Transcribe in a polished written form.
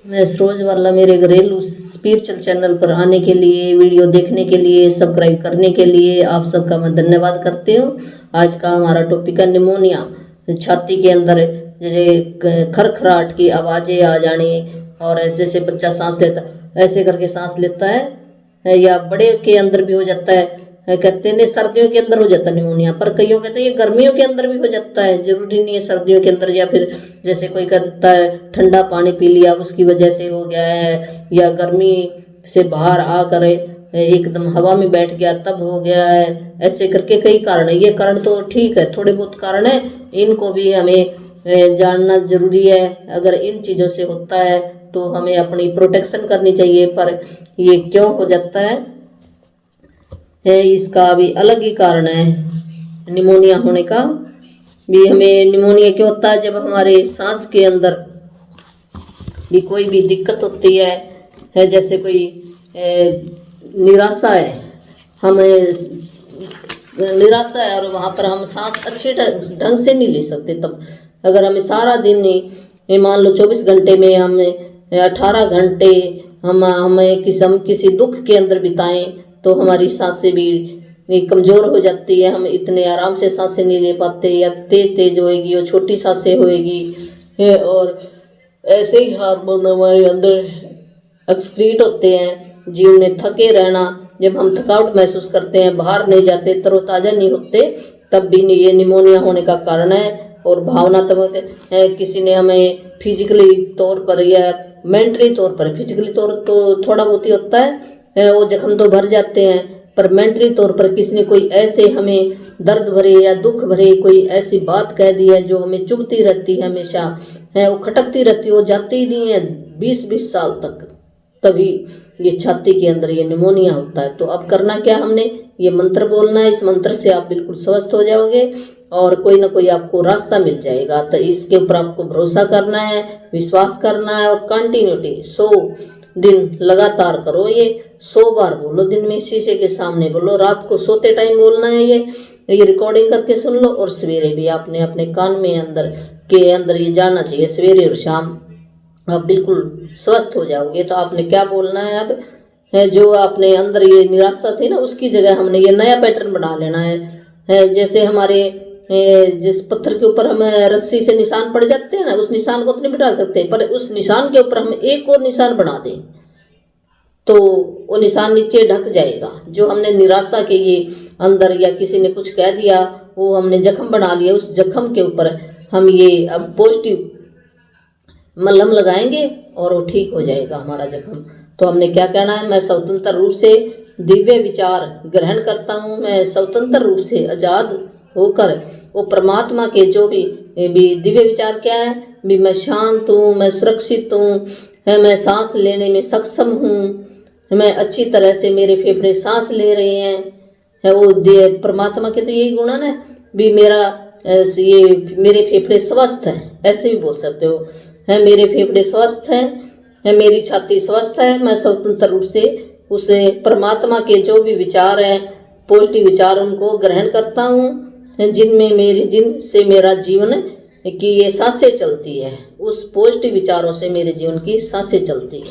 मैं सरोज वाला मेरे घरेलू स्पिरिचुअल चैनल पर आने के लिए, वीडियो देखने के लिए, सब्सक्राइब करने के लिए आप सबका मैं धन्यवाद करती हूँ। आज का हमारा टॉपिक है निमोनिया। छाती के अंदर जैसे खरखराट की आवाज़ें आ जानी और ऐसे से बच्चा सांस लेता, ऐसे करके सांस लेता है, या बड़े के अंदर भी हो जाता है। कहते हैं सर्दियों के अंदर हो जाता है निमोनिया, पर कईयों कहते हैं ये गर्मियों के अंदर भी हो जाता है। जरूरी नहीं है सर्दियों के अंदर, या फिर जैसे कोई कहता है ठंडा पानी पी लिया उसकी वजह से हो गया है, या गर्मी से बाहर आकर एकदम हवा में बैठ गया तब हो गया है। ऐसे करके कई कारण है। ये कारण तो ठीक है, थोड़े बहुत कारण है, इनको भी हमें जानना जरूरी है। अगर इन चीज़ों से होता है तो हमें अपनी प्रोटेक्शन करनी चाहिए। पर ये क्यों हो जाता है इसका भी अलग ही कारण है। निमोनिया होने का भी, हमें निमोनिया क्यों होता है? जब हमारे सांस के अंदर भी कोई भी दिक्कत होती है, जैसे कोई निराशा है, हमें निराशा है और वहाँ पर हम सांस अच्छे ढंग से नहीं ले सकते। तब अगर हमें सारा दिन नहीं, मान लो 24 घंटे में हमें 18 घंटे हमें किसी दुख के अंदर बिताएं तो हमारी सांसें भी कमज़ोर हो जाती है। हम इतने आराम से सांसें नहीं ले पाते, या तेज होएगी और छोटी सांसें होएगी। और ऐसे ही हार्मोन हमारे अंदर एक्सक्रीट होते हैं। जीवन में थके रहना, जब हम थकावट महसूस करते हैं, बाहर नहीं जाते, तरोताज़ा नहीं होते, तब भी ये निमोनिया होने का कारण है। और भावनात्मक किसी ने हमें फिजिकली तौर पर या मेंटली तौर पर, फिजिकली तौर तो थोड़ा बहुत ही होता है, वो जख्म तो भर जाते हैं, पर मेंटली तौर पर किसी ने कोई ऐसे हमें दर्द भरे या दुख भरे कोई ऐसी बात कह दी है जो हमें चुभती रहती है, हमेशा है वो खटकती रहती है, वो जाती ही नहीं है 20-20 साल तक, तभी ये छाती के अंदर ये निमोनिया होता है। तो अब करना क्या, हमने ये मंत्र बोलना है। इस मंत्र से आप बिल्कुल स्वस्थ हो जाओगे और कोई ना कोई आपको रास्ता मिल जाएगा। तो इसके ऊपर आपको भरोसा करना है, विश्वास करना है और कंटिन्यूटी 100 दिन लगातार करो। ये 100 बार बोलो, दिन में शीशे के सामने बोलो, रात को सोते टाइम बोलना है। ये रिकॉर्डिंग करके सुन लो और सवेरे भी आपने अपने कान में अंदर ये जाना चाहिए, सवेरे और शाम। आप बिल्कुल स्वस्थ हो जाओगे। तो आपने क्या बोलना है अब, जो आपने अंदर ये निराशा थी ना, उसकी जगह हमने ये नया पैटर्न बना लेना है। जैसे हमारे जिस पत्थर के ऊपर हम रस्सी से निशान पड़ जाते हैं ना, उस निशान को तो नहीं मिटा सकते, पर उस निशान के ऊपर हम एक और निशान बना दें तो वो निशान नीचे ढक जाएगा। जो हमने निराशा के ये अंदर, या किसी ने कुछ कह दिया, वो हमने जख्म बना लिया, उस जख्म के ऊपर हम ये अब पॉजिटिव मलहम लगाएंगे और वो ठीक हो जाएगा हमारा जख्म। तो हमने क्या कहना है, मैं स्वतंत्र रूप से दिव्य विचार ग्रहण करता हूँ। मैं स्वतंत्र रूप से आज़ाद होकर वो परमात्मा के जो भी दिव्य विचार क्या है, भी मैं शांत हूँ, मैं सुरक्षित हूँ, मैं सांस लेने में सक्षम हूँ, मैं अच्छी तरह से, मेरे फेफड़े सांस ले रहे हैं। वो परमात्मा के तो यही गुण है ना, भी मेरे फेफड़े स्वस्थ हैं, ऐसे भी बोल सकते हो, है मेरे फेफड़े स्वस्थ हैं, है मेरी छाती स्वस्थ है। मैं स्वतंत्र रूप से उस परमात्मा के जो भी विचार हैं, पॉजिटिव विचार, उनको ग्रहण करता हूँ, जिनसे मेरा जीवन की ये सांसें चलती है। उस पॉजिटिव विचारों से मेरे जीवन की सांसें चलती है।